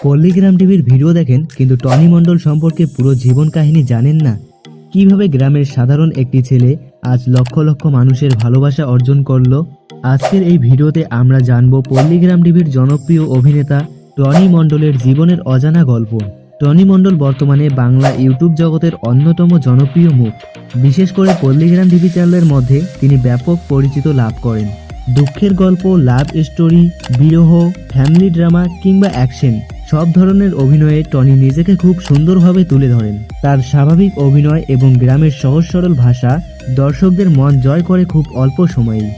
পল্লীগ্রাম টিভির ভিডিও দেখেন কিন্তু টনি মণ্ডল সম্পর্কে পুরো জীবন কাহিনী জানেন না। কিভাবে গ্রামের সাধারণ একটি ছেলে আজ লক্ষ লক্ষ মানুষের ভালোবাসা অর্জন করলো। আজকের এই ভিডিওতে আমরা জানব পল্লীগ্রাম টিভির জনপ্রিয় অভিনেতা টনি মণ্ডলের জীবনের অজানা গল্প। টনি মণ্ডল বর্তমানে বাংলা ইউটিউব জগতের অন্যতম জনপ্রিয় মুখ। বিশেষ করে পল্লীগ্রাম টিভি চ্যানেলের মধ্যে তিনি ব্যাপক পরিচিত লাভ করেন। দুঃখের গল্প, লাভ স্টোরি, বিরহ, ফ্যামিলি ড্রামা কিংবা অ্যাকশন সব ধরনের অভিনয়ে টনি নিজেকে খুব সুন্দরভাবে তুলে ধরেন। তার স্বাভাবিক অভিনয় এবং গ্রামের সহজ সরল ভাষা দর্শকদের মন জয় করে খুব অল্প সময়েই।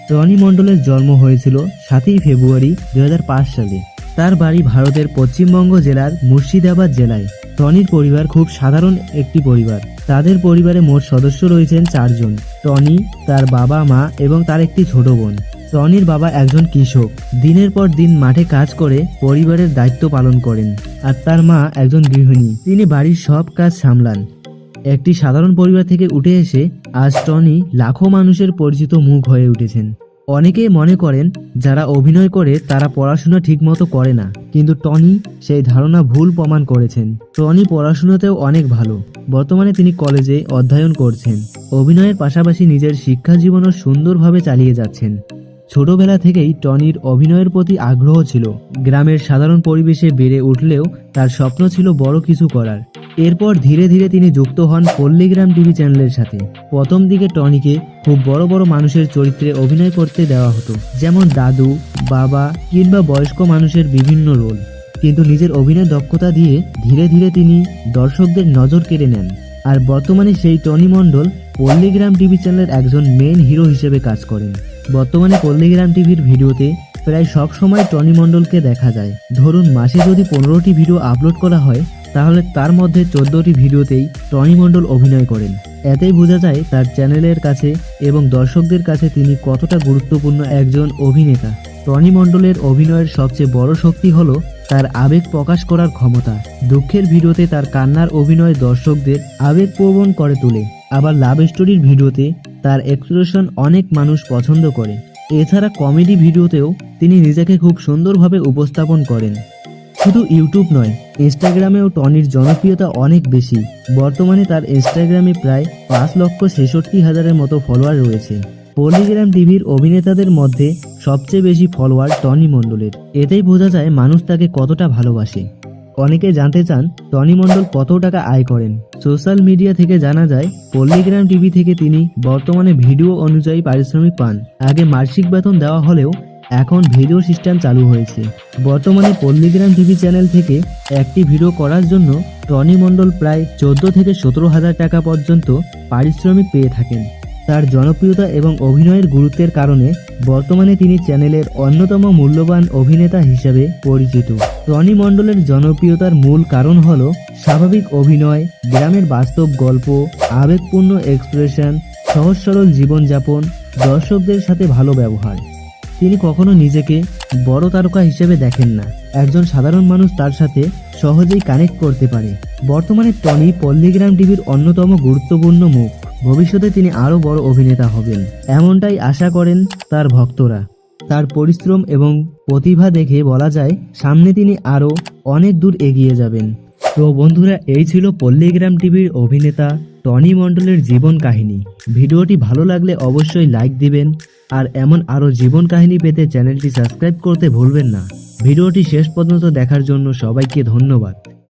টনি মণ্ডলের জন্ম হয়েছিল 7ই ফেব্রুয়ারি 2005 সালে। তার বাড়ি ভারতের পশ্চিমবঙ্গ জেলার মুর্শিদাবাদ জেলায়। টনির পরিবার খুব সাধারণ একটি পরিবার। তাদের পরিবারে মোট সদস্য রয়েছেন 4 জন। টনি, তার বাবা মা এবং তার একটি ছোট বোন। টনির বাবা একজন কৃষক, দিনের পর দিন মাঠে কাজ করে পরিবারের দায়িত্ব পালন করেন। আর তার মা একজন গৃহিণী, তিনি বাড়ির সব কাজ সামলান। একটি সাধারণ পরিবার থেকে উঠে এসে আজ টনি লাখো মানুষের পরিচিত মুখ হয়ে উঠেছেন। অনেকেই মনে করেন যারা অভিনয় করে তারা পড়াশোনা ঠিকমতো করে না, কিন্তু টনি সেই ধারণা ভুল প্রমাণ করেছেন। টনি পড়াশোনাতেও অনেক ভালো। বর্তমানে তিনি কলেজে অধ্যয়ন করছেন। অভিনয়ের পাশাপাশি নিজের শিক্ষা জীবনও সুন্দরভাবে চালিয়ে যাচ্ছেন। ছোটবেলা থেকেই টনির অভিনয়ের প্রতি আগ্রহ ছিল। গ্রামের সাধারণ পরিবেশে বেড়ে উঠলেও তার স্বপ্ন ছিল বড় কিছু করার। এরপর ধীরে ধীরে তিনি যুক্ত হন পল্লীগ্রাম টিভি চ্যানেলের সাথে। প্রথম দিকে টনিকে খুব বড় বড় মানুষের চরিত্রে অভিনয় করতে দেওয়া হতো, যেমন দাদু, বাবা কিংবা বয়স্ক মানুষের বিভিন্ন রোল। কিন্তু নিজের অভিনয় দক্ষতা দিয়ে ধীরে ধীরে তিনি দর্শকদের নজর কেড়ে নেন। আর বর্তমানে সেই টনি মণ্ডল পল্লীগ্রাম টিভি চ্যানেলের একজন মেইন হিরো হিসেবে কাজ করেন। বর্তমানে পল্লীগ্রাম টিভির ভিডিওতে প্রায় সব সময় টনি মণ্ডলকে দেখা যায়। ধরুন মাসে যদি 15টি ভিডিও আপলোড করা হয়, তাহলে তার মধ্যে 14টি ভিডিওতেই টনি মণ্ডল অভিনয় করেন। এতেই বোঝা যায় তার চ্যানেলের কাছে এবং দর্শকদের কাছে তিনি কতটা গুরুত্বপূর্ণ একজন অভিনেতা। টনি মণ্ডলের অভিনয়ের সবচেয়ে বড় শক্তি হলো তার আবেগ প্রকাশ করার ক্ষমতা। দুঃখের ভিডিওতে তার কান্নার অভিনয় দর্শকদের আবেগপ্রবণ করে তোলে। আবার লাভ স্টোরির ভিডিওতে তার এক্সপ্রেশন অনেক মানুষ পছন্দ করে। এছাড়া কমেডি ভিডিওতেও তিনি নিজেকে খুব সুন্দরভাবে উপস্থাপন করেন। শুধু ইউটিউব নয়, ইনস্টাগ্রামেও টনির জনপ্রিয়তা অনেক বেশি। বর্তমানে তার ইনস্টাগ্রামে প্রায় 5,66,000-এর মতো ফলোয়ার রয়েছে। পল্লীগ্রাম টিভির অভিনেতাদের মধ্যে সবচেয়ে বেশি ফলোয়ার টনি মণ্ডলের। এতেই বোঝা যায় মানুষ তাকে কতটা ভালোবাসে। অনেকে জানতে চান টনি মণ্ডল কত টাকা আয় করেন। সোশ্যাল মিডিয়া থেকে জানা যায় পল্লীগ্রাম টিভি থেকে তিনি বর্তমানে ভিডিও অনুযায়ী পারিশ্রমিক পান। আগে মাসিক বেতন দেওয়া হলেও এখন ভিডিও সিস্টেম চালু হয়েছে। বর্তমানে পল্লীগ্রাম টিভি চ্যানেল থেকে একটি ভিডিও করার জন্য টনি মণ্ডল প্রায় 14 থেকে 17,000 টাকা পর্যন্ত পারিশ্রমিক পেয়ে থাকেন। তার জনপ্রিয়তা এবং অভিনয়ের গুরুত্বের কারণে বর্তমানে তিনি চ্যানেলের অন্যতম মূল্যবান অভিনেতা হিসেবে পরিচিত। টনি মণ্ডলের জনপ্রিয়তার মূল কারণ হল স্বাভাবিক অভিনয়, গ্রামের বাস্তব গল্প, আবেগপূর্ণ এক্সপ্রেশন, সহজ সরল জীবনযাপন, দর্শকদের সাথে ভালো ব্যবহার। তিনি কখনো নিজেকে বড় তারকা হিসেবে দেখেন না। একজন সাধারণ মানুষ তার সাথে সহজেই কানেক্ট করতে পারে। বর্তমানে টনি পল্লীগ্রাম টিভির অন্যতম গুরুত্বপূর্ণ মুখ। ভবিষ্যতে তিনি আরও বড় অভিনেতা হবেন, এমনটাই আশা করেন তার ভক্তরা। তার পরিশ্রম এবং প্রতিভা দেখে বলা যায় সামনে তিনি আরও অনেক দূর এগিয়ে যাবেন। তো বন্ধুরা, এই ছিল পল্লীগ্রাম টিভির অভিনেতা টনি মণ্ডলের জীবন কাহিনী। ভিডিওটি ভালো লাগলে অবশ্যই লাইক দিবেন। আর এমন আরও জীবন কাহিনী পেতে চ্যানেলটি সাবস্ক্রাইব করতে ভুলবেন না। ভিডিওটি শেষ পর্যন্ত দেখার জন্য সবাইকে ধন্যবাদ।